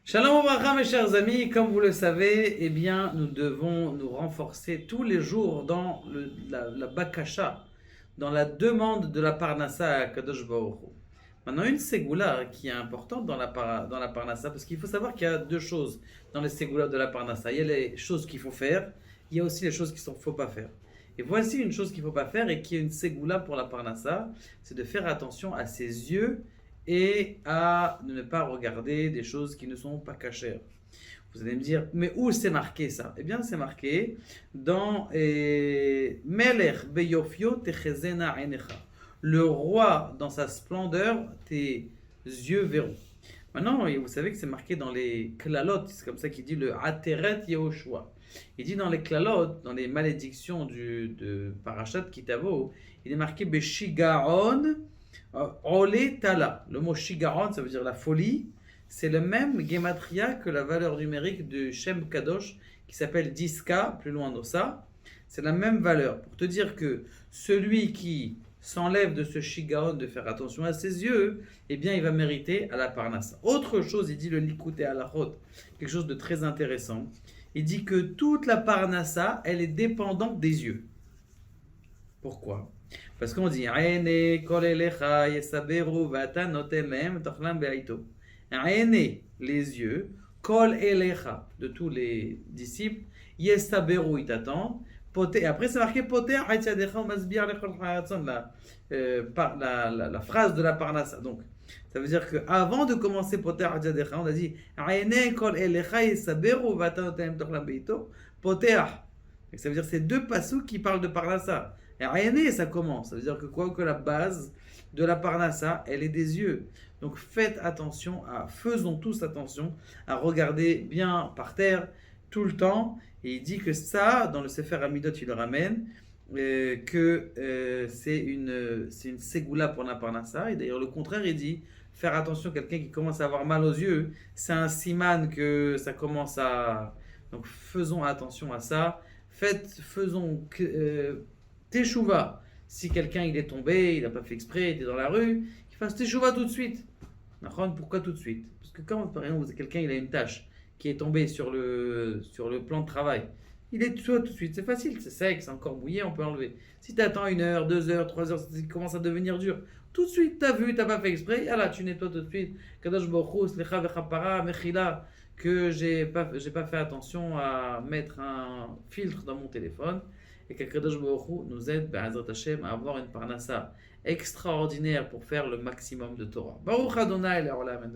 Shalom Obracha, mes chers amis, comme vous le savez, eh bien, nous devons nous renforcer tous les jours dans la bakasha, dans la demande de la parnassa à Kadosh Baruch Hu. Maintenant, une ségoula qui est importante dans la parnassa, parce qu'il faut savoir qu'il y a deux choses dans les ségoulas de la parnassa. Il y a les choses qu'il faut faire, il y a aussi les choses qu'il ne faut pas faire. Et voici une chose qu'il ne faut pas faire et qui est une ségoula pour la parnassa, c'est de faire attention à ses yeux et à ne pas regarder des choses qui ne sont pas cachères. Vous allez me dire, mais où c'est marqué ça? Eh bien, c'est marqué dans Melech beyofio techezena enecha. Le roi dans sa splendeur, tes yeux verront. Maintenant, vous savez que c'est marqué dans les klalot, c'est comme ça qu'il dit le Ateret Yehoshua. Il dit dans les klalot, dans les malédictions de Parashat Kitavo, il est marqué Beshigaon Ole Tala. Le mot Shigaon, ça veut dire la folie. C'est le même gematria que la valeur numérique de Shem Kadosh qui s'appelle 10K, plus loin d'Ossa. C'est la même valeur. Pour te dire que celui qui s'enlève de ce Shigaon de faire attention à ses yeux, eh bien il va mériter à la Parnassa. Autre chose, il dit le Likutei Halachot, quelque chose de très intéressant. Il dit que toute la Parnassa, elle est dépendante des yeux. Pourquoi? Parce qu'on dit Aene kol elecha yesaberu vata noten lehem tochlam be'aito. Aene, les yeux, kol elecha, de tous les disciples, yesaberu, ils t'attendent. Après, c'est marqué Poter Haitzadecha ou Masbir Lechol Chayatzon, la phrase de la Parnassa. Donc, ça veut dire qu'avant de commencer Poter Haitzadecha, on a dit Aene kol elecha yesaberu vata noten tochlam be'aito. Poter. Ça veut dire c'est deux passous qui parlent de Parnassa. Et Aene, ça commence. Ça veut dire que quoi que la base de la Parnassa, elle est des yeux. Donc faites attention faisons tous attention à regarder bien par terre tout le temps. Et il dit que ça, dans le Sefer Amidot, il le ramène, c'est une ségoula pour la Parnassa. Et d'ailleurs, le contraire, il dit faire attention, quelqu'un qui commence à avoir mal aux yeux, c'est un siman que ça commence à. Donc faisons attention à ça. Faisons teshuva. Si quelqu'un il est tombé, il n'a pas fait exprès, il était dans la rue, qu'il fasse teshuva tout de suite. Pourquoi tout de suite? Parce que quand par exemple quelqu'un il a une tâche qui est tombée sur le plan de travail, il est tout de suite. C'est facile, c'est sec, c'est encore mouillé, on peut enlever. Si tu attends 1 heure, 2 heures, 3 heures, ça commence à devenir dur. Tout de suite, tu as vu, tu n'as pas fait exprès, là tu nettoies tout de suite. Kadosh Baruch Hu, Slecha vechapara, mechila, que j'ai pas fait attention à mettre un filtre dans mon téléphone et qu'Akadosh Baruch Hu nous aide Be'ezrat Hashem à avoir une parnassa extraordinaire pour faire le maximum de Torah. Baruch Adonai le'olam.